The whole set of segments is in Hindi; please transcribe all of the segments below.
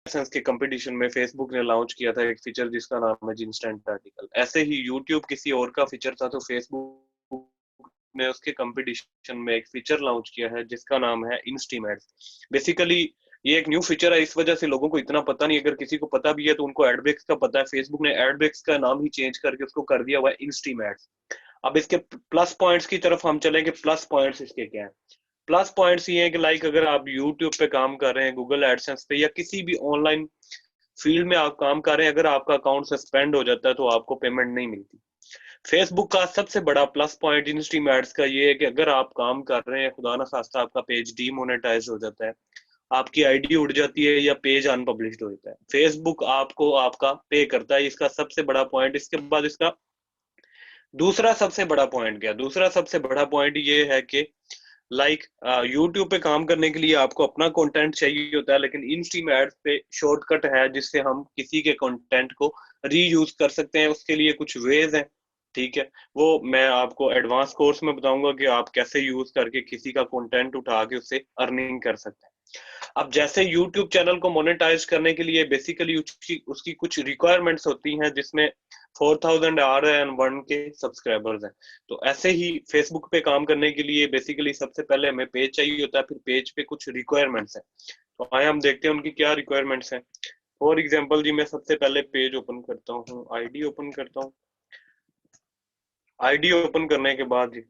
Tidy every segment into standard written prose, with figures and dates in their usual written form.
एडसेंस के कंपटीशन में फेसबुक ने लॉन्च किया था एक फीचर जिसका नाम है इंस्टेंट आर्टिकल। ऐसे ही यूट्यूब किसी और का फीचर था तो फेसबुक ने उसके कंपटीशन में एक फीचर लॉन्च किया है जिसका नाम है इंस्टीम एड्स। बेसिकली ये एक न्यू फीचर है, इस वजह से लोगों को इतना पता नहीं, अगर किसी को पता भी है तो उनको एडब्रेक्स का पता है। फेसबुक ने एडब्रेक्स का नाम ही चेंज करके उसको कर दिया हुआ है इंस्टीम एड्स। अब इसके प्लस पॉइंट्स की तरफ हम चलेंगे। प्लस पॉइंट्स इसके क्या है? प्लस पॉइंट्स ये है कि लाइक अगर आप यूट्यूब पे काम कर रहे हैं, गूगल एडसेंस पे या किसी भी ऑनलाइन फील्ड में आप काम कर रहे हैं, अगर आपका अकाउंट सस्पेंड हो जाता है तो आपको पेमेंट नहीं मिलती। फेसबुक का सबसे बड़ा plus point in stream ads का ये है कि अगर आप काम कर रहे हैं, खुदा ना खास्ता आपका पेज डीमोनेटाइज हो जाता है, आपकी आईडी उड़ जाती है या पेज अनपब्लिश्ड हो जाता है, फेसबुक आपको आपका पे करता है। इसका सबसे बड़ा पॉइंट। इसके बाद इसका दूसरा सबसे बड़ा पॉइंट क्या? दूसरा सबसे बड़ा पॉइंट ये है कि लाइक यूट्यूब पे काम करने के लिए आपको अपना कंटेंट चाहिए होता है, लेकिन इन स्ट्रीम एड्स पे शॉर्टकट है जिससे हम किसी के कंटेंट को रीयूज कर सकते हैं। उसके लिए कुछ वेज हैं, ठीक है, वो मैं आपको एडवांस कोर्स में बताऊंगा कि आप कैसे यूज करके किसी का कंटेंट उठा के उससे अर्निंग कर सकते हैं। अब जैसे YouTube चैनल को मोनेटाइज करने के लिए बेसिकली उसकी उसकी कुछ रिक्वायरमेंट्स होती हैं जिसमें 4000 RN1 के सब्सक्राइबर्स हैं। तो ऐसे ही फेसबुक पे काम करने के लिए बेसिकली सबसे पहले हमें पेज चाहिए होता है, फिर पेज पे कुछ रिक्वायरमेंट्स हैं। तो आए हम देखते हैं उनकी क्या रिक्वायरमेंट्स हैं। फॉर एग्जाम्पल जी, मैं सबसे पहले पेज ओपन करता हूँ, आईडी ओपन करता हूँ। आईडी ओपन करने के बाद जी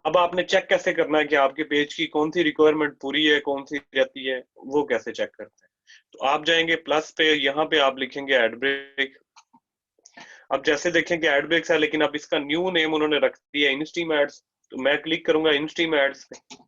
अब आपने चेक कैसे करना है कि आपके पेज की कौन सी रिक्वायरमेंट पूरी है, कौन सी रहती है, वो कैसे चेक करते हैं? तो आप जाएंगे प्लस पे, यहाँ पे आप लिखेंगे एड ब्रेक। अब जैसे देखेंगे एड ब्रेक्स है, लेकिन अब इसका न्यू नेम उन्होंने रख दिया इनस्ट्रीम एड्स। तो मैं क्लिक करूंगा इनस्ट्रीम एड्स पे।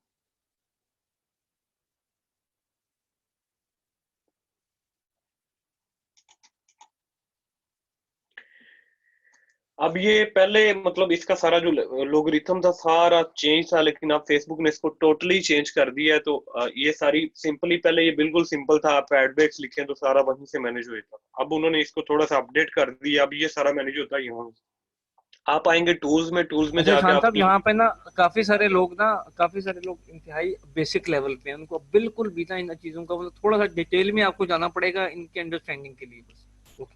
अब ये पहले मतलब इसका सारा जो लोगरिथम था सारा चेंज था, लेकिन अब फेसबुक ने इसको टोटली चेंज कर दिया है। तो ये सारी सिंपली, पहले ये बिल्कुल सिंपल था, आप एडब्रेक्स लिखें तो सारा वहीं से मैनेज हुआ था। अब उन्होंने इसको थोड़ा सा अपडेट कर दिया, अब ये सारा मैनेज होता है यहाँ से। आप आएंगे टूल्स में अच्छा जाके शांत आप साहब, यहाँ पे ना काफी सारे लोग इंतहाई बेसिक लेवल पे हैं, उनको बिल्कुल भी ना इन चीजों का मतलब थोड़ा सा डिटेल में आपको जाना पड़ेगा इनके अंडरस्टैंडिंग के लिए बस। ओके।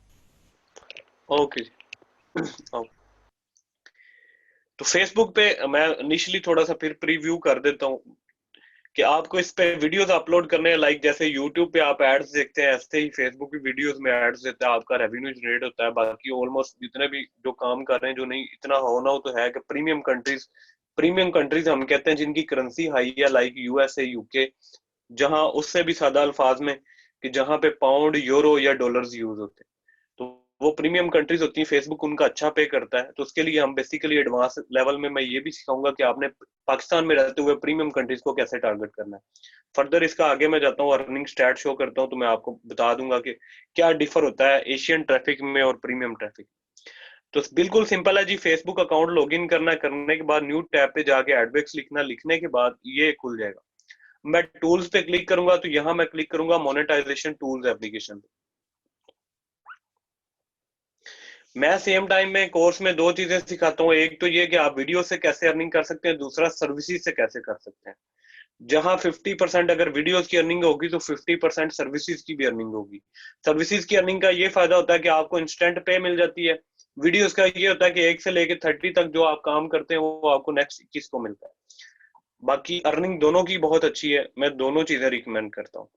ओके जी। तो फेसबुक पे मैं इनिशियली थोड़ा सा फिर प्रीव्यू कर देता हूँ कि आपको इस पे वीडियोस अपलोड करने हैं। लाइक जैसे यूट्यूब पे आप एड्स देखते हैं, ऐसे ही फेसबुक की वीडियोस में एड्स देता है, आपका रेवेन्यू जनरेट होता है। बाकी ऑलमोस्ट जितने भी जो काम कर रहे हैं, जो नहीं इतना होना हो तो है कि प्रीमियम कंट्रीज हम कहते हैं जिनकी करेंसी हाई है, लाइक यूएसए, यूके, जहां उससे भी सादा अल्फाज में कि जहां पे पाउंड, यूरो या डॉलर्स यूज होते हैं, तो वो प्रीमियम कंट्रीज होती हैं। फेसबुक उनका अच्छा पे करता है, तो उसके लिए हम बेसिकली एडवांस लेवल में मैं ये भी सिखाऊंगा कि आपने पाकिस्तान में रहते हुए प्रीमियम कंट्रीज को कैसे टारगेट करना है। फर्दर इसका आगे मैं जाता हूँ, अर्निंग स्टैट शो करता हूँ, तो मैं आपको बता दूंगा कि क्या डिफर होता है एशियन ट्रैफिक में और प्रीमियम ट्रैफिक। तो बिल्कुल सिंपल है जी, फेसबुक अकाउंट लॉगिन करना, करने के बाद न्यू टैब पे जाके एडवेक्स लिखना, लिखने के बाद ये खुल जाएगा। मैं टूल्स पे क्लिक करूंगा तो यहाँ मैं क्लिक करूंगा मोनेटाइजेशन टूल्स एप्लीकेशन। मैं सेम टाइम में कोर्स में दो चीजें सिखाता हूँ, एक तो ये कि आप वीडियो से कैसे अर्निंग कर सकते हैं, दूसरा सर्विसेज से कैसे कर सकते हैं। जहां 50% अगर वीडियोस की अर्निंग होगी तो 50% सर्विसेज की भी अर्निंग होगी। सर्विसेज की अर्निंग का ये फायदा होता है कि आपको इंस्टेंट पे मिल जाती है। वीडियोस का ये होता है कि 1 से लेकर 30 तक जो आप काम करते हैं वो आपको नेक्स्ट 21 को मिलता है। बाकी अर्निंग दोनों की बहुत अच्छी है, मैं दोनों चीजें रिकमेंड करता हूँ।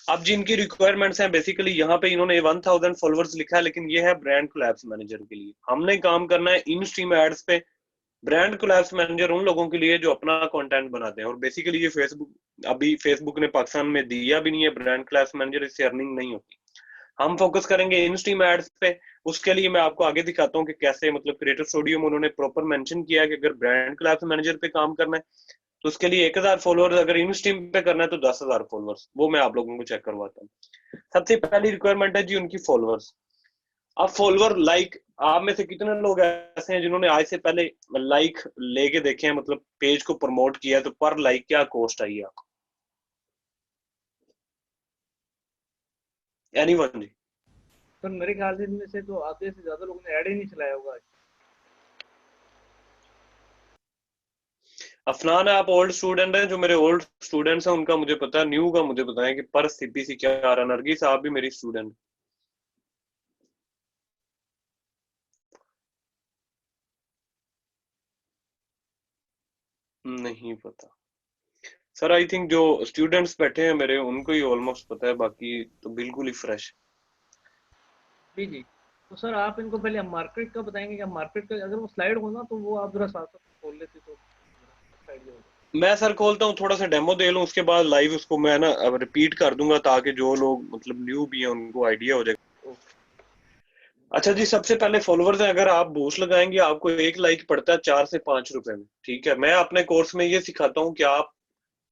अब जिनकी रिक्वायरमेंट्स हैं, बेसिकली यहाँ पे इन्होंने 1000 फॉलोअर्स लिखा है, लेकिन ये है ब्रांड कोलैप्स मैनेजर के लिए। हमने काम करना है इन स्ट्रीम एड्स पे। ब्रांड कोलैप्स मैनेजर उन लोगों के लिए जो अपना कंटेंट बनाते हैं, और बेसिकली ये फेसबुक, अभी फेसबुक ने पाकिस्तान में दिया भी नहीं है ब्रांड कोलैप्स मैनेजर, इससे अर्निंग नहीं होती। हम फोकस करेंगे इन स्ट्रीम एड्स पे। उसके लिए मैं आपको आगे दिखाता हूँ कि कैसे, मतलब क्रिएटर स्टूडियो में उन्होंने प्रॉपर मेंशन किया है कि अगर ब्रांड कोलैप्स मैनेजर पे काम करना है तो उसके लिए 1000 फॉलोअर्स, अगर इन स्ट्रीम पे करना है तो 10,000 फॉलोअर्स। वो मैं आप लोगों को चेक करवाता हूँ। सबसे पहली रिक्वायरमेंट है जी उनकी फॉलोअर्स। अब फॉलोअर लाइक आप में से कितने लोग ऐसे हैं जिन्होंने आज से पहले लाइक लेके देखे हैं, मतलब पेज को प्रमोट किया है, तो पर लाइक क्या कॉस्ट आई है आपको? एनीवन जी? पर मेरे ख्याल से इनमें से तो आधे से ज्यादा लोगों ने ऐड ही नहीं चलाया होगा। अफनान, आप ओल्ड स्टूडेंट हैं, जो मेरे ओल्ड स्टूडेंट्स हैं उनका मुझे पता है, न्यू का मुझे बताएं कि पर सीपीसी क्या आ रहा है। नरगिस, आप भी मेरी स्टूडेंट? नहीं पता सर। आई थिंक जो स्टूडेंट्स बैठे हैं मेरे, उनको ही ऑलमोस्ट पता है, बाकी तो बिल्कुल ही फ्रेश। जी जी। तो सर आप इनको पहले मार्केट का बताएंगे, क्या मार्केट का अगर वो स्लाइड हो ना तो वो आप जरा साथ साथ खोल लेते तो आइडिया हो जाता। मैं सर खोलता हूँ, थोड़ा सा डेमो दे लूँ, उसके बाद लाइव उसको मैं ना अब रिपीट कर दूंगा, ताकि जो लोग मतलब न्यू भी हैं उनको आइडिया हो जाए। ओके। अच्छा जी, सबसे पहले फॉलोवर्स हैं, अगर आप बूस्ट लगाएंगे आपको एक लाइक पड़ता है 4 से 5 रुपए में। ठीक है, मैं अपने कोर्स में ये सिखाता हूँ कि आप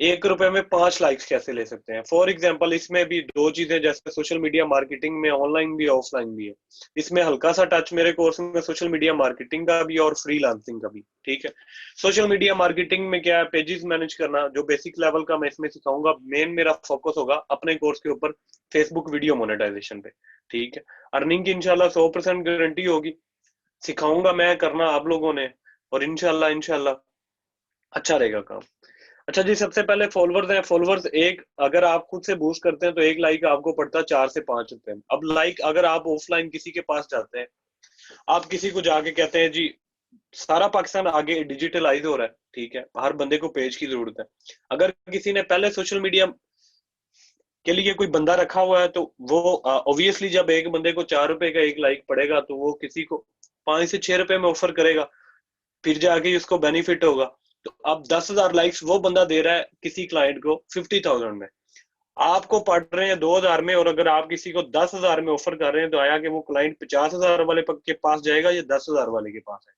1 रुपए में 5 लाइक्स कैसे ले सकते हैं। फॉर एग्जाम्पल, इसमें भी दो चीजें, जैसे सोशल मीडिया मार्केटिंग में ऑनलाइन भी ऑफलाइन भी है। इसमें हल्का सा टच मेरे कोर्स में सोशल मीडिया मार्केटिंग का भी और फ्रीलांसिंग का भी। ठीक है, सोशल मीडिया मार्केटिंग में क्या है, पेजेस मैनेज करना, जो बेसिक लेवल का मैं इसमें सिखाऊंगा। मेन मेरा फोकस होगा अपने कोर्स के ऊपर फेसबुक वीडियो मोनेटाइजेशन पे। ठीक है, अर्निंग की इंशाल्लाह 100% गारंटी होगी। सिखाऊंगा मैं, करना आप लोगों ने, और इंशाल्लाह इंशाल्लाह अच्छा रहेगा काम। अच्छा जी, सबसे पहले फॉलोवर्स हैं। फॉलोवर्स एक, अगर आप खुद से बूस्ट करते हैं तो एक लाइक आपको पड़ता है 4 से 5 रुपए में। अब लाइक अगर आप ऑफलाइन किसी के पास जाते हैं, आप किसी को जाके कहते हैं जी, सारा पाकिस्तान आगे डिजिटलाइज हो रहा है, ठीक है, हर बंदे को पेज की जरूरत है। अगर किसी ने पहले सोशल मीडिया के लिए कोई बंदा रखा हुआ है, तो वो ऑब्वियसली जब एक बंदे को 4 रुपए का एक लाइक पड़ेगा, तो वो किसी को 5 से 6 रुपए में ऑफर करेगा, फिर जाके उसको बेनिफिट होगा। तो अब 10,000 लाइक्स वो बंदा दे रहा है किसी क्लाइंट को 50,000 में, आपको पड़ रहे हैं 2,000 में, और अगर आप किसी को 10,000 में ऑफर कर रहे हैं, तो आया कि वो क्लाइंट 50,000 वाले के पास जाएगा या 10,000 वाले के पास है।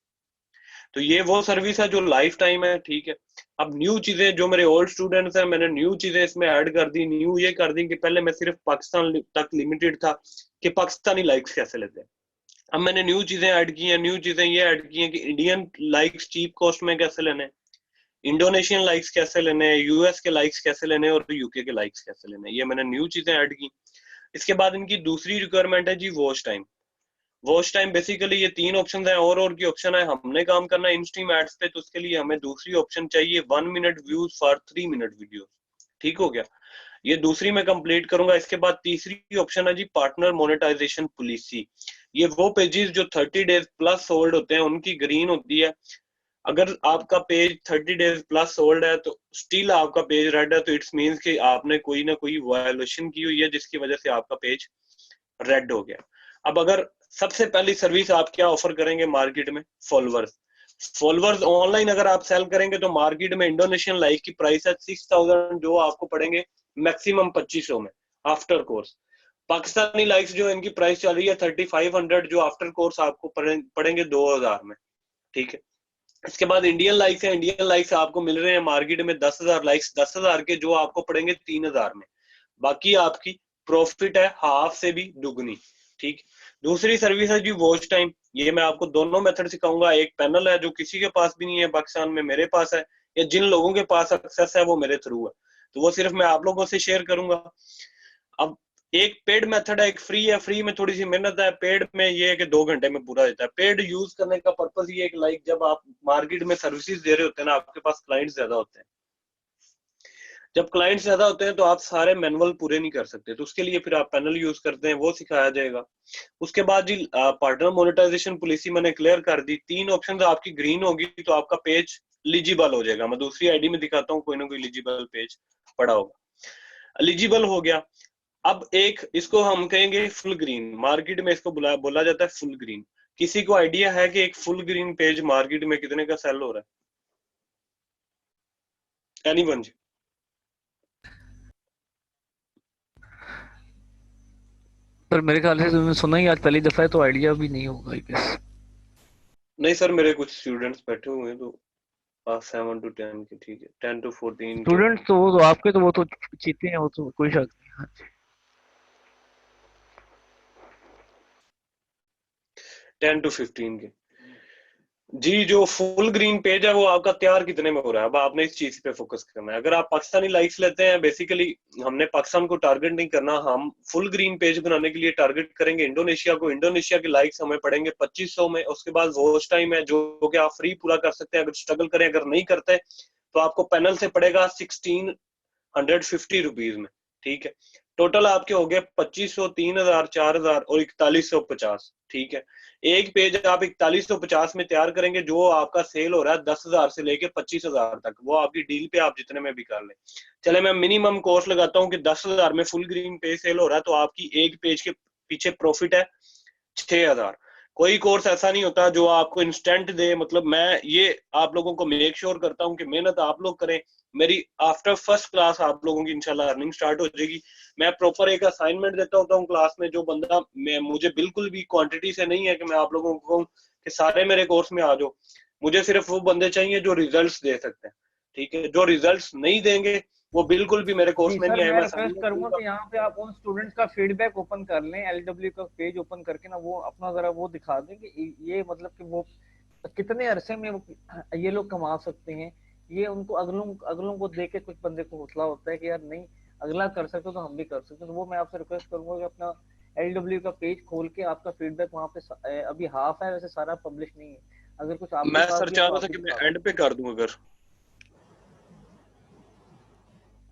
तो ये वो सर्विस है जो लाइफ टाइम है। ठीक है, अब न्यू चीजें, जो मेरे ओल्ड स्टूडेंट्स हैं, मैंने न्यू चीजें इसमें ऐड कर दी। न्यू ये कर दी कि पहले मैं सिर्फ पाकिस्तान तक लिमिटेड था कि पाकिस्तानी लाइक्स कैसे लेते हैं। अब मैंने न्यू चीजें ऐड की हैं। न्यू चीजें ये ऐड की हैं कि इंडियन लाइक्स चीप कॉस्ट में कैसे लेने हैं, इंडोनेशियन लाइक्स कैसे लेने हैं, यूएस के लाइक्स कैसे लेने हैं, और यूके के लाइक्स कैसे लेने हैं। ये मैंने न्यू चीजें ऐड की। इसके बाद इनकी दूसरी रिक्वायरमेंट है जी, watch time. Watch time basically ये 3 ऑप्शन है, और की ऑप्शन है। हमने काम करना है इन-स्ट्रीम एड्स पे, तो उसके लिए हमें दूसरी ऑप्शन चाहिए 1 minute views for 3 minute video. ठीक हो गया, ये दूसरी मैं कंप्लीट करूंगा। इसके बाद तीसरी ऑप्शन है जी, पार्टनर मोनेटाइजेशन पॉलिसी। ये वो पेजेस जो 30 डेज प्लस सोल्ड होते हैं, उनकी ग्रीन होती है। अगर आपका पेज 30 डेज प्लस सोल्ड है, तो स्टिल आपका पेज रेड है, तो इट्स मीन्स कि आपने कोई ना कोई वायोलेशन की हुई है, जिसकी वजह से आपका पेज रेड हो गया। अब अगर सबसे पहली सर्विस आप क्या ऑफर करेंगे मार्केट में, फॉलोवर्स। फॉलोवर्स ऑनलाइन अगर आप सेल करेंगे, तो मार्केट में इंडोनेशियन लाइक की प्राइस है 6,000, जो आपको पड़ेंगे मैक्सिमम 2500 में आफ्टर कोर्स। पाकिस्तानी लाइक्स जो इनकी प्राइस चल रही है 3,500, जो आफ्टर कोर्स आपको पड़ेंगे 2,000 में। ठीक है, इसके बाद इंडियन लाइक्स है। इंडियन लाइक्स आपको मिल रहे हैं मार्केट में 10,000 लाइक्स, 10,000 के, जो आपको पड़ेंगे 3,000 में। बाकी आपकी प्रॉफिट है हाफ से भी दुगनी। ठीक, दूसरी सर्विस है जी, वॉच टाइम। ये मैं आपको दोनों मेथड सिखाऊंगा। एक पैनल है जो किसी के पास भी नहीं है पाकिस्तान में, मेरे पास है, या जिन लोगों के पास एक्सेस है वो मेरे थ्रू है, तो वो सिर्फ मैं आप लोगों से शेयर करूंगा। अब एक पेड मेथड है, एक फ्री है। फ्री में थोड़ी सी मेहनत है, पेड में ये है कि 2 घंटे में पूरा देता है। पेड यूज करने का पर्पज ये है कि लाइक जब आप मार्केट में सर्विसेज दे रहे होते हैं ना, आपके पास क्लाइंट ज्यादा होते हैं। जब क्लाइंट ज्यादा होते हैं तो आप सारे मैनुअल पूरे नहीं कर सकते, तो उसके लिए फिर आप पैनल यूज करते हैं, वो सिखाया जाएगा। उसके बाद जी, पार्टनर मोनेटाइजेशन पॉलिसी मैंने क्लियर कर दी। 3 ऑप्शन आपकी ग्रीन होगी, तो आपका पेज एलिजिबल हो जाएगा। मैं दूसरी आईडी में दिखाता हूँ, कोई ना कोई एलिजिबल पेज पड़ा होगा। एलिजिबल हो गया। अब एक इसको हम कहेंगे फुल ग्रीन। मार्केट में इसको बोला जाता है फुल ग्रीन। किसी को आइडिया है कि एक फुल ग्रीन पेज मार्केट में कितने का सेल हो रहा है? एनीवन जी? सर मेरे ख्याल से तुमने सुना ही आज पहली दफा है, तो आइडिया भी नहीं होगा आई गेस। नहीं सर, मेरे कुछ स्टूडेंट्स बैठे हुए हैं, तो 7 to 10 के, ठीक है, 10 to 14 के। स्टूडेंट्स तो वो तो आपके तो वो तो चीते हैं, वो तो कोई शक नहीं। हाँ 10 to 15 के जी। जो फुल ग्रीन पेज है वो आपका तैयार कितने में हो रहा है, अब आपने इस चीज पे फोकस करना है। अगर आप पाकिस्तानी लाइक्स लेते हैं, बेसिकली हमने पाकिस्तान को टारगेट नहीं करना, हम फुल ग्रीन पेज बनाने के लिए टारगेट करेंगे इंडोनेशिया को। इंडोनेशिया के लाइक्स हमें पड़ेंगे 2500 में। उसके बाद वॉच टाइम है, जो कि आप फ्री पूरा कर सकते हैं अगर स्ट्रगल करें। अगर नहीं करते तो आपको पैनल से पड़ेगा 1650 रुपीज में, ठीक है। टोटल आपके हो गए 2500, 3000, 4000 और 4150, ठीक है। एक पेज आप 4150 में तैयार करेंगे, जो आपका सेल हो रहा है 10,000 से लेके 25,000 तक, वो आपकी डील पे आप जितने में भी कर लें। चले मैं मिनिमम कॉस्ट लगाता हूँ कि 10,000 में फुल ग्रीन पेज सेल हो रहा है, तो आपकी एक पेज के पीछे प्रॉफिट है 6,000। कोई कोर्स ऐसा नहीं होता जो आपको इंस्टेंट दे, मतलब मैं ये आप लोगों को मेक श्योर करता हूँ कि मेहनत आप लोग करें। मेरी आफ्टर फर्स्ट क्लास आप लोगों की इंशाल्लाह अर्निंग स्टार्ट हो जाएगी। मैं प्रॉपर एक असाइनमेंट देता होता हूँ क्लास में, जो बंदा मुझे बिल्कुल भी क्वांटिटी से नहीं है कि मैं आप लोगों को कहूँ कि सारे मेरे कोर्स में आ जाओ। मुझे सिर्फ वो बंदे चाहिए जो रिजल्ट्स दे सकते हैं, ठीक है। जो रिजल्ट्स नहीं देंगे वो बिल्कुल भी मेरे कोर्स जी में सर, नहीं आए। मैं मैं रिक्वेस्ट करूंगा कि यहाँ पे आप उन स्टूडेंट्स का फीडबैक ओपन कर लें, एलडब्ल्यू का पेज ओपन करके ना वो अपना जरा वो दिखा दें कि ये मतलब कि वो कितने अरसे में ये लोग कमा सकते हैं। ये उनको अगलों अगलों को देख के कुछ बंदे को हौसला होता है कि यार नहीं, अगला कर सकते तो हम भी कर सकते हैं। तो वो मैं आपसे रिक्वेस्ट करूंगा कि अपना एलडब्ल्यू का पेज खोल के आपका फीडबैक वहाँ पे अभी हाफ है, वैसे सारा पब्लिश नहीं है, अगर कुछ आपके मैं पास सर भी है चाह तो रहा आप था भी कि मैं दिखा एंड पे सकते हैं। कर दूं अगर।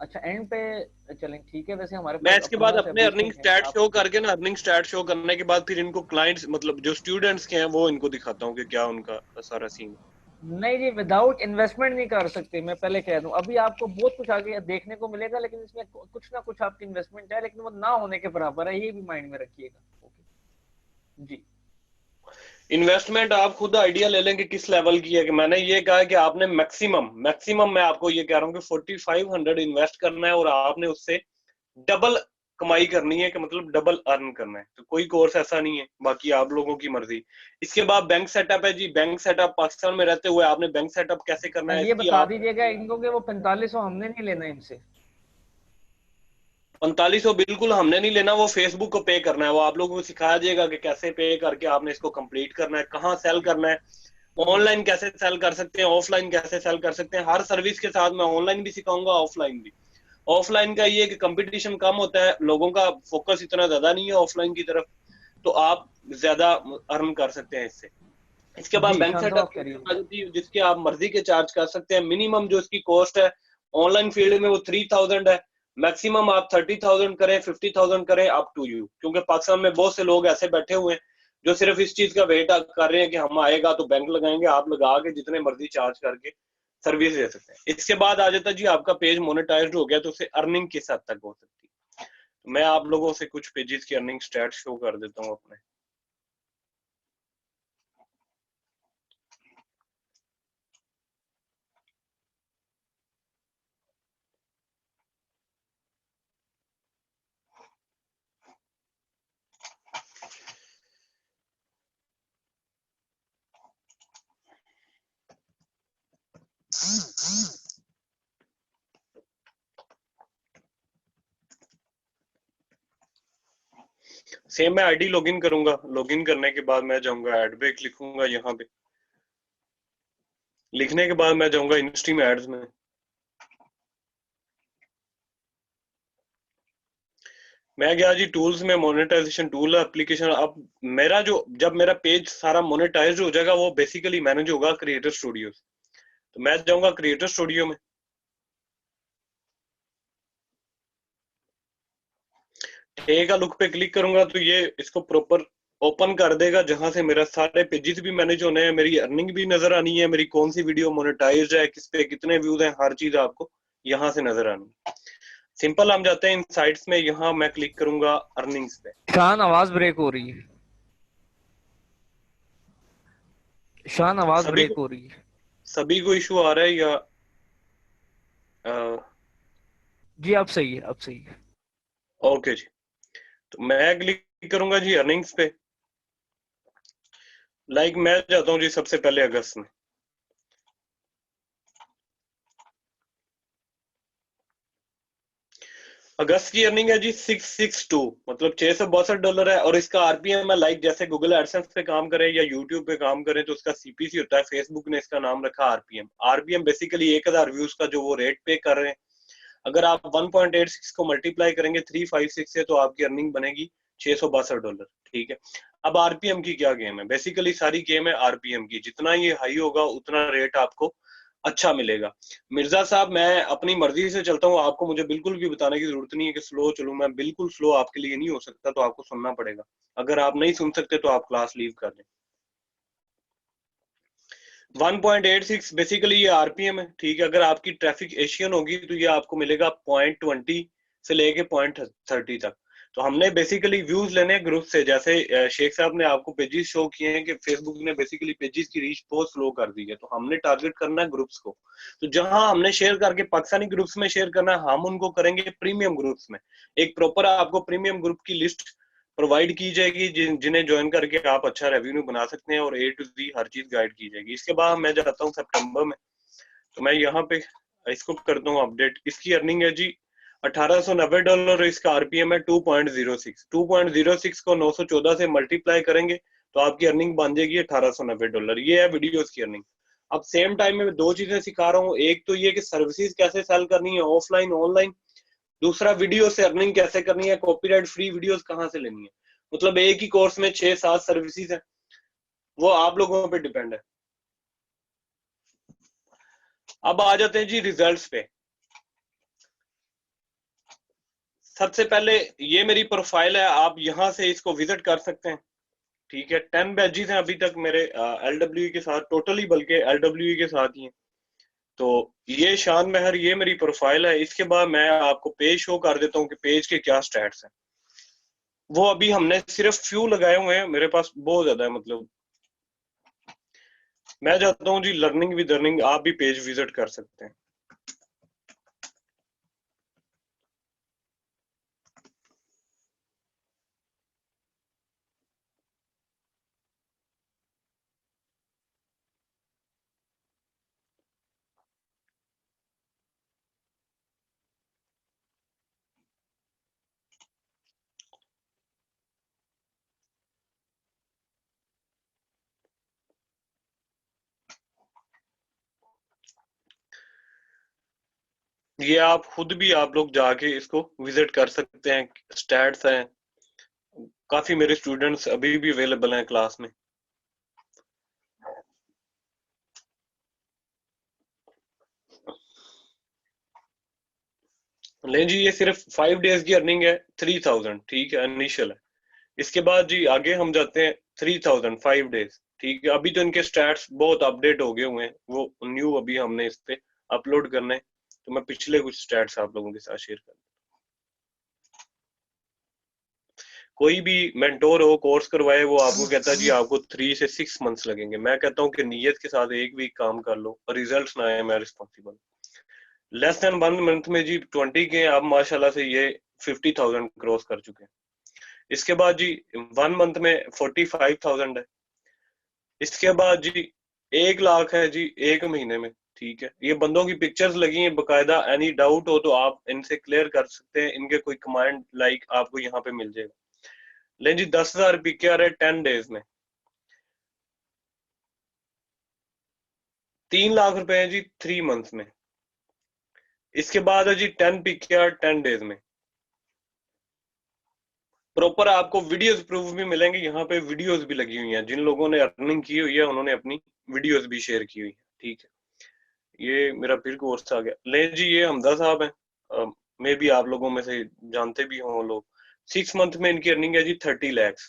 अच्छा, एंड पे चलें, ठीक है। वैसे हमारे मैं पास इसके बाद अपना से अपने अर्निंग ब्रीफिंग है, स्टैट आप शो करके ना, अर्निंग स्टैट शो करने के बाद फिर इनको क्लाइंट्स मतलब जो स्टूडेंट्स के हैं वो इनको दिखाता हूँ कि क्या उनका सारा सीन है। नहीं जी, विदाउट इन्वेस्टमेंट नहीं कर सकते, मैं पहले कह दूं। अभी आपको बहुत कुछ आगे देखने को मिलेगा, लेकिन इसमें कुछ ना कुछ आपकी इन्वेस्टमेंट है, लेकिन वो ना होने के बराबर है, ये भी माइंड में रखिएगा। ओके जी। इन्वेस्टमेंट आप खुद आइडिया ले लें कि किस लेवल की है। कि मैंने ये कहा है कि आपने मैक्सिमम मैक्सिमम मैं आपको ये कह रहा हूँ कि 4500 इन्वेस्ट करना है और आपने उससे डबल कमाई करनी है, कि मतलब डबल अर्न करना है। तो कोई कोर्स ऐसा नहीं है, बाकी आप लोगों की मर्जी। इसके बाद बैंक सेटअप है जी। बैंक सेटअप पाकिस्तान में रहते हुए आपने बैंक सेटअप कैसे करना हाँ, है ये इसकी बता आप दीजिएगा इनको कि वो 4500 हमने नहीं लेना इनसे। 4500 बिल्कुल हमने नहीं लेना, वो फेसबुक को पे करना है। वो आप लोगों को सिखाया जाएगा कि कैसे पे करके आपने इसको कंप्लीट करना है, कहाँ सेल करना है, ऑनलाइन कैसे सेल कर सकते हैं, ऑफलाइन कैसे सेल कर सकते हैं। हर सर्विस के साथ मैं ऑनलाइन भी सिखाऊंगा, ऑफलाइन भी। ऑफलाइन का ये कि कंपटीशन कम होता है, लोगों का फोकस इतना ज्यादा नहीं है ऑफलाइन की तरफ, तो आप ज्यादा अर्न कर सकते हैं इससे। इसके बाद जी बैंक शांतो, सेटअप आप की करिए। आ जाती है, जिसके आप मर्जी के चार्ज कर सकते हैं। मिनिमम जो इसकी कॉस्ट है ऑनलाइन फील्ड में वो 3000 है। मैक्सिमम आप 30,000 करें, 50,000 करें, अप टू यू। क्योंकि पाकिस्तान में बहुत से लोग ऐसे बैठे हुए हैं जो सिर्फ इस चीज का वेट कर रहे हैं कि हम आएगा तो बैंक लगाएंगे। आप लगा के जितने मर्जी चार्ज करके सर्विस दे सकते हैं। इसके बाद आ जाता है जी आपका पेज मोनेटाइज्ड हो गया तो उससे अर्निंग किस हद तक हो सकती है। तो मैं आप लोगों से कुछ पेजेस की अर्निंग स्टैट शो कर देता हूँ अपने। सेम मैं आईडी लॉगिन करूंगा। लॉगिन करने के बाद मैं जाऊंगा एड बैक लिखूंगा यहाँ पे। लिखने के बाद मैं जाऊंगा इंस्ट्रीम एड्स में। मैं गया जी टूल्स में, मोनेटाइजेशन टूल एप्लीकेशन। अब मेरा जो जब मेरा पेज सारा मोनेटाइज हो जाएगा वो बेसिकली मैनेज होगा क्रिएटर स्टूडियो। तो मैं जाऊंगा क्रिएटर स्टूडियो में। ए का लुक पे क्लिक करूंगा तो ये इसको प्रॉपर ओपन कर देगा, जहां से मेरा सारे पेजेस भी मैनेज होने हैं, मेरी अर्निंग भी नजर आनी है, मेरी कौन सी वीडियो मोनेटाइज है, किस पे कितने व्यूज हैं, हर चीज आपको यहाँ से नजर आनी है। सिंपल हम जाते हैं इन साइट्स में। यहाँ मैं क्लिक करूंगा अर्निंग्स पे। शान, आवाज ब्रेक हो रही है। शान, आवाज सभी ब्रेक को हो रही है। सभी को इशू आ रहा है या जी अब सही है, अब सही है। ओके जी। तो मैं क्लिक करूंगा जी अर्निंग्स पे। मैं जाता हूँ जी सबसे पहले अगस्त में। अगस्त की अर्निंग है जी 662, मतलब $662 है। और इसका आरपीएम है, जैसे गूगल एडसेंस पे काम करें या यूट्यूब पे काम करें तो उसका सीपीसी होता है। फेसबुक ने इसका नाम रखा आरपीएम। आरपीएम बेसिकली 1000 व्यूज का जो वो रेट पे कर रहे हैं, अगर आप 1.86 को मल्टीप्लाई करेंगे 356 से तो आपकी अर्निंग बनेगी $662, ठीक है। अब आरपीएम की क्या गेम है? बेसिकली सारी गेम है आरपीएम की। जितना ये हाई होगा उतना रेट आपको अच्छा मिलेगा। मिर्जा साहब, मैं अपनी मर्जी से चलता हूँ, आपको मुझे बिल्कुल भी बताने की जरूरत नहीं है कि स्लो चलूं। मैं बिल्कुल स्लो आपके लिए नहीं हो सकता, तो आपको सुनना पड़ेगा। अगर आप नहीं सुन सकते तो आप क्लास लीव कर दें। 1.86 बेसिकली ये आरपीएम है, ठीक है। अगर आपकी ट्रैफिक एशियन होगी तो ये आपको मिलेगा 0.20 से लेके 0.30 तक। तो हमने बेसिकली व्यूज लेने हैं ग्रुप से। जैसे शेख साहब ने आपको पेजेस शो किए हैं कि फेसबुक ने बेसिकली पेजेस की रीच बहुत स्लो कर दी है, तो हमने टारगेट करना है ग्रुप्स को। तो जहां हमने शेयर करके पाकिस्तानी ग्रुप्स में शेयर करना है, हम उनको करेंगे प्रीमियम ग्रुप्स में। एक प्रॉपर आपको प्रीमियम ग्रुप की लिस्ट प्रोवाइड की जाएगी, जिन्हें ज्वाइन करके आप अच्छा रेवेन्यू बना सकते हैं, और ए टू जी हर चीज गाइड की जाएगी। इसके बाद मैं जाता हूँ सितंबर में, तो मैं यहाँ पे इसको करता हूँ अपडेट। इसकी अर्निंग है जी $1890। इसका आरपीएम है 2.06। 2.06 को 914 से मल्टीप्लाई करेंगे तो आपकी अर्निंग बन जाएगी $1890। ये है वीडियोस की अर्निंग। अब सेम टाइम में दो चीजें सिखा रहा हूँ। एक तो ये कि सर्विसेज कैसे सेल करनी है, ऑफलाइन ऑनलाइन। दूसरा, वीडियो से अर्निंग कैसे करनी है, कॉपीराइट फ्री वीडियोस कहाँ से लेनी है। मतलब एक ही कोर्स में 6-7 सर्विसेज है, वो आप लोगों पे डिपेंड है। अब आ जाते हैं जी रिजल्ट्स पे। सबसे पहले ये मेरी प्रोफाइल है, आप यहां से इसको विजिट कर सकते हैं, ठीक है। 10 बैजेस हैं अभी तक मेरे एलडब्ल्यू के साथ टोटली, बल्कि एलडब्ल्यू के साथ ही हैं। तो ये शान महर, ये मेरी प्रोफाइल है। इसके बाद मैं आपको पेज शो कर देता हूँ कि पेज के क्या स्टैट्स हैं। वो अभी हमने सिर्फ फ्यू लगाए हुए हैं, मेरे पास बहुत ज्यादा है। मतलब मैं चाहता हूँ जी लर्निंग विद अर्निंग, आप भी पेज विजिट कर सकते हैं। ये आप खुद भी आप लोग जाके इसको विजिट कर सकते हैं। स्टैट्स हैं, काफी मेरे स्टूडेंट्स अभी भी अवेलेबल हैं क्लास में। लें जी, ये सिर्फ 5 डेज की अर्निंग है 3000, ठीक है, इनिशियल है। इसके बाद जी आगे हम जाते हैं 3000 5 डेज, ठीक है। अभी तो इनके स्टैट्स बहुत अपडेट हो गए हुए हैं, वो न्यू अभी हमने इस पे अपलोड करना है। तो मैं पिछले कुछ स्टैट्स आप लोगों के साथ शेयर कर। कोई भी मेंटोर हो, कोर्स करवाए, वो आपको कहता है जी आपको 3 से 6 मंथ्स लगेंगे। मैं कहता हूँ कि नियत के साथ एक वीक काम कर लो और रिजल्ट्स ना आए, मैं रिस्पॉन्सिबल। लेस देन 1 मंथ में जी 20 के अब माशाल्लाह से ये 50,000 क्रॉस कर चुके हैं। इसके बाद जी 1 मंथ में 45,000 है। इसके बाद जी 1 लाख है जी 1 महीने में, ठीक है। ये बंदों की पिक्चर्स लगी हैं बकायदा। एनी डाउट हो तो आप इनसे क्लियर कर सकते हैं। इनके कोई कमांड लाइक आपको यहाँ पे मिल जाएगा। लेकिन जी 10,000 पिक आ रहे 10 डेज में। 3 लाख रुपए है जी 3 मंथ्स में। इसके बाद है जी 10 पिक 10 डेज में। प्रॉपर आपको वीडियोस प्रूफ भी मिलेंगे, यहाँ पे वीडियोस भी लगी हुई हैं। जिन लोगों ने अर्निंग की हुई है उन्होंने अपनी वीडियोस भी शेयर की हुई है, ठीक है। ये मेरा फिर कोर्स आ गया। ले जी, ये हमदा साहब हैं, मे भी आप लोगों में से जानते भी हों लोग। 6 मंथ में इनकी अर्निंग है जी 30 lakhs।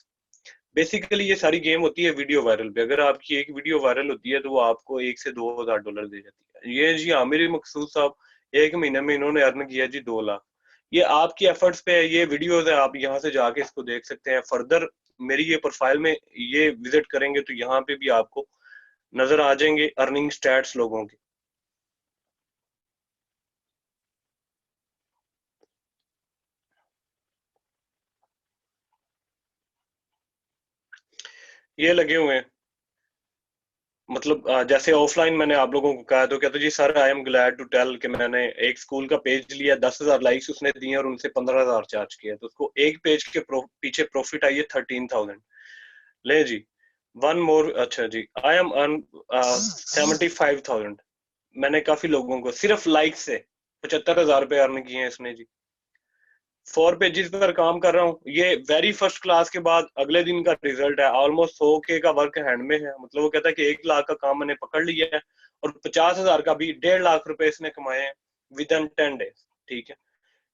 बेसिकली ये सारी गेम होती है वीडियो वायरल पे। अगर आपकी एक वीडियो वायरल होती है तो वो आपको $1 से $2,000 दे जाती है। ये जी आमिर मकसूद साहब, 1 महीने में इन्होंने अर्न किया जी 2 लाख। ये आपकी एफर्ट्स पे है। ये वीडियोस है, आप यहाँ से जाके इसको देख सकते हैं। फर्दर मेरी ये प्रोफाइल में ये विजिट करेंगे तो यहाँ पे भी आपको नजर आ जाएंगे अर्निंग स्टैट्स लोगों के। ये लगे हुए हैं। मतलब जैसे ऑफलाइन मैंने आप लोगों को कहा तो कहते जी sir I am glad to tell कि मैंने एक स्कूल का पेज लिया, 10,000 लाइक्स उसने दिए और उनसे 15,000 चार्ज किया, तो उसको एक पेज के पीछे प्रॉफिट आई है 13,000। ले जी, वन मोर। अच्छा जी, आई एम अर्न 75,000। मैंने काफी लोगों को सिर्फ लाइक से 75,000 रुपए अर्न किए हैं इसने जी। 4 पेजेस पर काम कर रहा हूँ। ये वेरी फर्स्ट क्लास के बाद अगले दिन का रिजल्ट है। ऑलमोस्ट 100K का वर्क हैंड में है। मतलब वो कहता है कि 1 लाख का काम मैंने पकड़ लिया है और 50,000 का भी 1.5 लाख रुपए इसने कमाए हैं विद इन 10 डेज। ठीक है,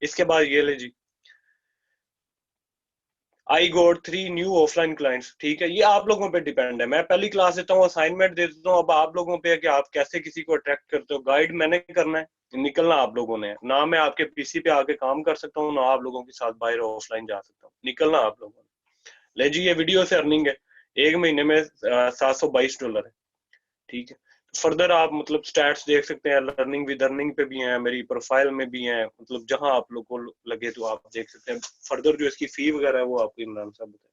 इसके बाद ये ले जी, आई गोट 3 न्यू ऑफलाइन क्लाइंट्स। ठीक है, ये आप लोगों पे डिपेंड है। मैं पहली क्लास देता हूँ, असाइनमेंट दे देता हूँ, अब आप लोगों पे है कि आप कैसे किसी को अट्रैक्ट करते हो। गाइड मैंने करना है, निकलना आप लोगों ने है। ना मैं आपके पीसी पे आके काम कर सकता हूँ, ना आप लोगों के साथ बाहर ऑफलाइन जा सकता हूँ, निकलना आप लोगों ने। ले जी, ये वीडियो से अर्निंग है, 1 महीने में $722 है। ठीक है, फर्दर आप मतलब स्टैट्स देख सकते हैं, लर्निंग विद अर्निंग पे भी हैं, मेरी प्रोफाइल में भी हैं। मतलब जहां आप लोग को लगे तो आप देख सकते हैं। फर्दर जो इसकी फी वगैरह है वो आपको इमरान साहब बताएं।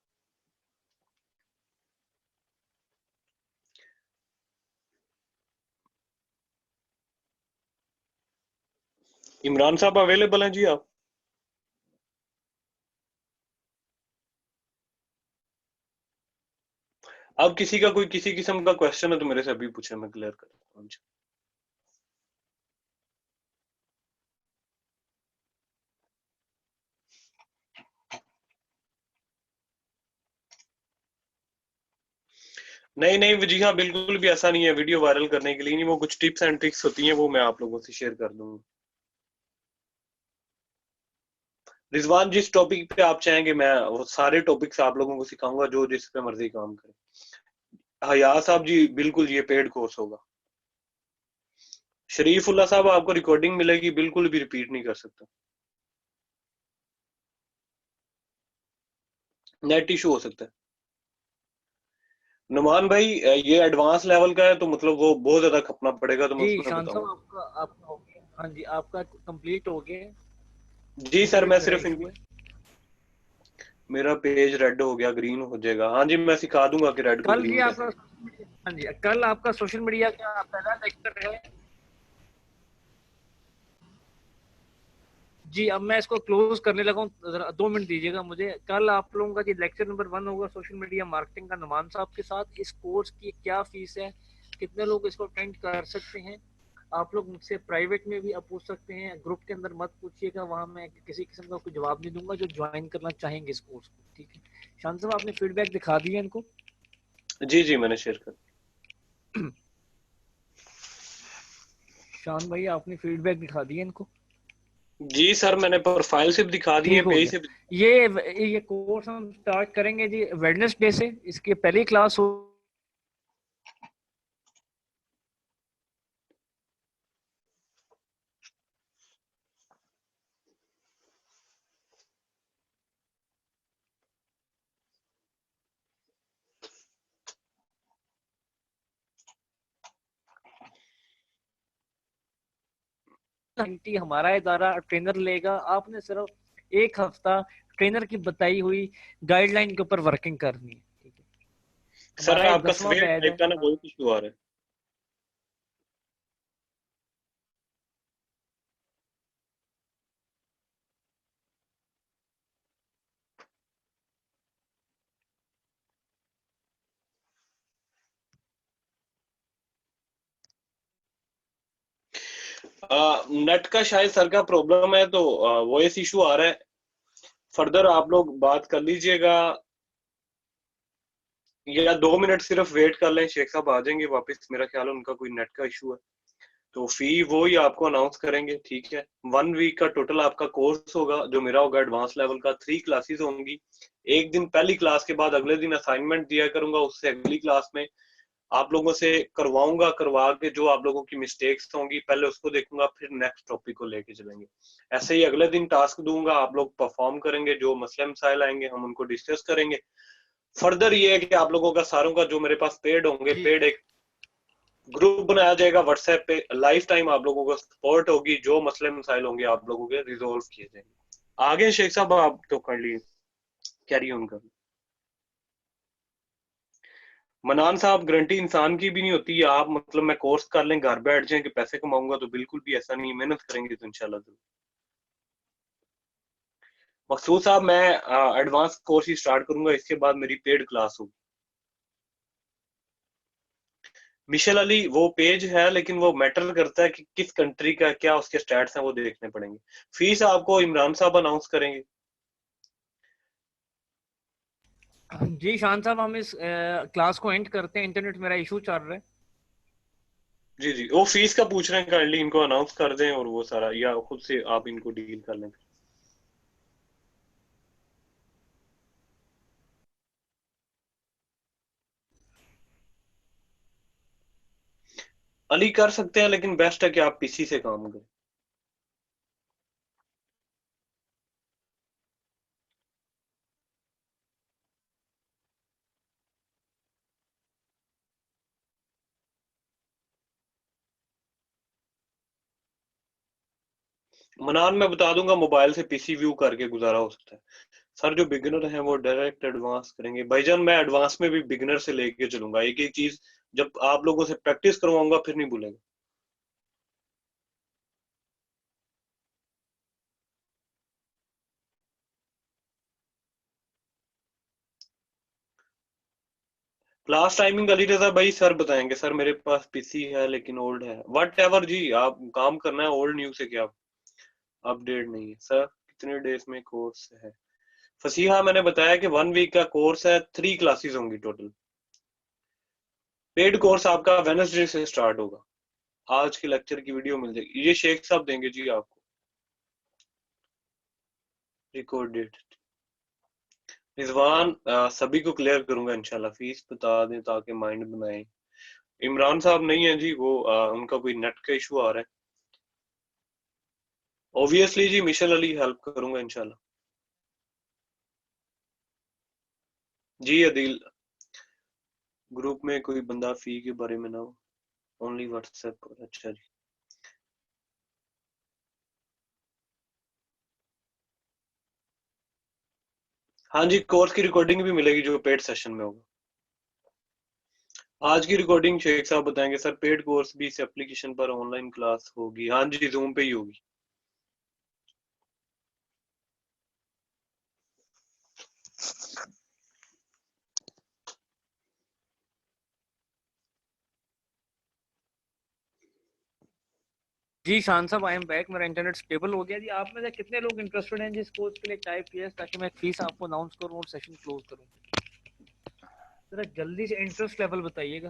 इमरान साहब अवेलेबल हैं जी आप? अब किसी का कोई किसी किस्म का क्वेश्चन है तो मेरे से अभी पूछे, मैं क्लियर कर देता हूँ। नहीं नहीं जी हाँ, बिल्कुल भी ऐसा नहीं है, वीडियो वायरल करने के लिए नहीं, वो कुछ टिप्स एंड ट्रिक्स होती हैं, वो मैं आप लोगों से शेयर कर दूंगा। रिजवान, जिस टॉपिक पे आप चाहेंगे मैं वो सारे टॉपिक्स आप लोगों को सिखाऊंगा, जो जिस पे मर्जी काम करे। हया साहब जी, बिल्कुल ये पेड कोर्स होगा। शरीफुल्ला साहब, आपको रिकॉर्डिंग मिलेगी, बिल्कुल भी रिपीट नहीं कर सकता, नेट इशू हो सकता है। नुमान भाई, ये एडवांस लेवल का है तो मतलब वो बहुत ज्यादा खपना पड़ेगा, तो मैं जी उसमें शांत साहब, बताऊंगा। आपका हो गया? हाँ जी, आपका कंप्लीट हो गया, जी सर, कंप्लीट मैं करा सिर्फ इशू है। मेरा पेज रेड हो गया, ग्रीन हो जाएगा। हाँ जी, मैं सिखा दूंगा कि रेड को कल जी ग्रीन कैसे। आपका, हाँ जी, कल आपका सोशल मीडिया का पहला लेक्चर है। जी अब मैं इसको क्लोज करने लगा हूँ, जरा 2 मिनट दीजिएगा मुझे। कल आप लोगों का जी लेक्चर नंबर 1 होगा सोशल मीडिया मार्केटिंग का, नुमान साहब के साथ। इस कोर्स की क्या फीस है, कितने लोग इसको अटेंड कर सकते हैं? आप लोग मुझसे प्राइवेट में भी आप पूछ सकते हैं, ग्रुप के अंदर मत पूछिएगा, वहां मैं किसी किस्म का कोई जवाब नहीं दूंगा जो ज्वाइन करना चाहेंगे इस कोर्स को। ठीक है, शांत साहब आपने फीडबैक दिखा दिया इनको? जी जी, मैंने शेयर कर। शांत भाई, आपने फीडबैक दिखा दिया इनको? जी सर, मैंने प्रोफाइल से भी दिखा दिए ठीक हैं, हो पेज गया। से भी। ये कोर्स हम स्टार्ट करेंगे जी वेडनेसडे से, इसकी पहली क्लास हो। घंटी हमारा इदारा ट्रेनर लेगा, आपने सिर्फ 1 हफ्ता ट्रेनर की बताई हुई गाइडलाइन के ऊपर वर्किंग करनी है। ठीक है, सर, हमारा ये आपका 10वां सवेर बैच टाइप है। का ना हाँ। बहुत इशू आ रहा है। नेट का शायद सर का प्रॉब्लम है, तो वॉइस इशू आ रहा है। फर्दर आप लोग बात कर लीजिएगा, या 2 मिनट सिर्फ वेट कर लें, शेख साहब आ जाएंगे वापस, मेरा ख्याल है उनका कोई नेट का इशू है। तो फी वो ही आपको अनाउंस करेंगे। ठीक है, 1 वीक का टोटल आपका कोर्स होगा, जो मेरा होगा एडवांस लेवल का। 3 क्लासेस होंगी। एक दिन पहली क्लास के बाद अगले दिन असाइनमेंट दिया करूंगा, उससे अगली क्लास में आप लोगों से करवाऊंगा, करवा के जो आप लोगों की मिस्टेक्स होंगी पहले उसको देखूंगा, फिर नेक्स्ट टॉपिक को लेके चलेंगे। ऐसे ही अगले दिन टास्क दूंगा, आप लोग परफॉर्म करेंगे, जो मसले मसाइल आएंगे हम उनको डिस्कस करेंगे। फर्दर ये है कि आप लोगों का सारों का जो मेरे पास पेड होंगे, जी पेड एक ग्रुप बनाया जाएगा व्हाट्सएप पे, लाइफ टाइम आप लोगों को सपोर्ट होगी, जो मसले मसाइल होंगे आप लोगों के रिजोल्व किए जाएंगे। आगे शेख साहब आप तो कर लिए, कैरी ऑन कर। मनान साहब, गारंटी इंसान की भी नहीं होती। आप मतलब मैं कोर्स कर लें, घर बैठ जाएं कि पैसे कमाऊंगा, तो बिल्कुल भी ऐसा नहीं है। मेहनत करेंगे तो इंशाल्लाह जरूर। मकसूद साहब, मैं एडवांस कोर्स ही स्टार्ट करूंगा, इसके बाद मेरी पेड क्लास होगी। मिशेल अली वो पेज है, लेकिन वो मैटर करता है कि किस कंट्री का क्या उसके स्टैट्स हैं, वो देखने पड़ेंगे। फीस आपको इमरान साहब अनाउंस करेंगे। जी शान साहब, हम इस क्लास को एंड करते हैं, इंटरनेट मेरा इशू चल रहा है। जी जी, वो फीस का पूछ रहे हैं, काइंडली इनको अनाउंस कर दें और वो सारा, या खुद से आप इनको डील कर लें। अली कर सकते हैं, लेकिन बेस्ट है कि आप पीसी से काम करें। मनान मैं बता दूंगा, मोबाइल से पीसी व्यू करके गुजारा हो सकता है। सर जो बिगिनर हैं वो डायरेक्ट एडवांस करेंगे भाईजान, मैं एडवांस में भी बिगिनर से लेके चलूंगा, एक एक चीज जब आप लोगों से प्रैक्टिस करवाऊंगा फिर नहीं भूलेगा। क्लास टाइमिंग अली रजा भाई सर बताएंगे। सर मेरे पास पीसी है लेकिन ओल्ड है, वट एवर जी, आप काम करना है, ओल्ड न्यू से क्या अपडेट नहीं है। सर कितने डेज में कोर्स है? फसीहा मैंने बताया कि 1 वीक का कोर्स है, 3 क्लासेस होंगी टोटल। पेड कोर्स आपका वेनसडे से स्टार्ट होगा। आज के लेक्चर की वीडियो मिल जाएगी, ये शेख साहब देंगे जी आपको, रिकॉर्ड डेट। रिजवान सभी को क्लियर करूंगा इंशाल्लाह, फीस बता दें ताकि माइंड बनाए। इमरान साहब नहीं है जी, वो उनका कोई नेट का इशू आ रहा है। ऑब्वियसली जी मिशेल अली हेल्प करूंगा इंशाल्लाह। जी अदील, ग्रुप में कोई बंदा फी के बारे में ना हो, ओनली व्हाट्सएप पर। अच्छा जी, हाँ जी, कोर्स की रिकॉर्डिंग भी मिलेगी जो पेड सेशन में होगा। आज की रिकॉर्डिंग शेख साहब बताएंगे। सर पेड कोर्स भी इस एप्लीकेशन पर ऑनलाइन क्लास होगी? हाँ जी, जूम पे ही होगी। जी शान साहब, आई एम बैक, मेरा इंटरनेट स्टेबल हो गया। जी आप में से कितने लोग इंटरेस्टेड हैं जिस कोर्स के लिए टाइप किया, ताकि मैं फीस आपको अनाउंस करूं और सेशन क्लोज करूं। जरा जल्दी से इंटरेस्ट लेवल बताइएगा,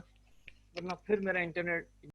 वरना फिर मेरा इंटरनेट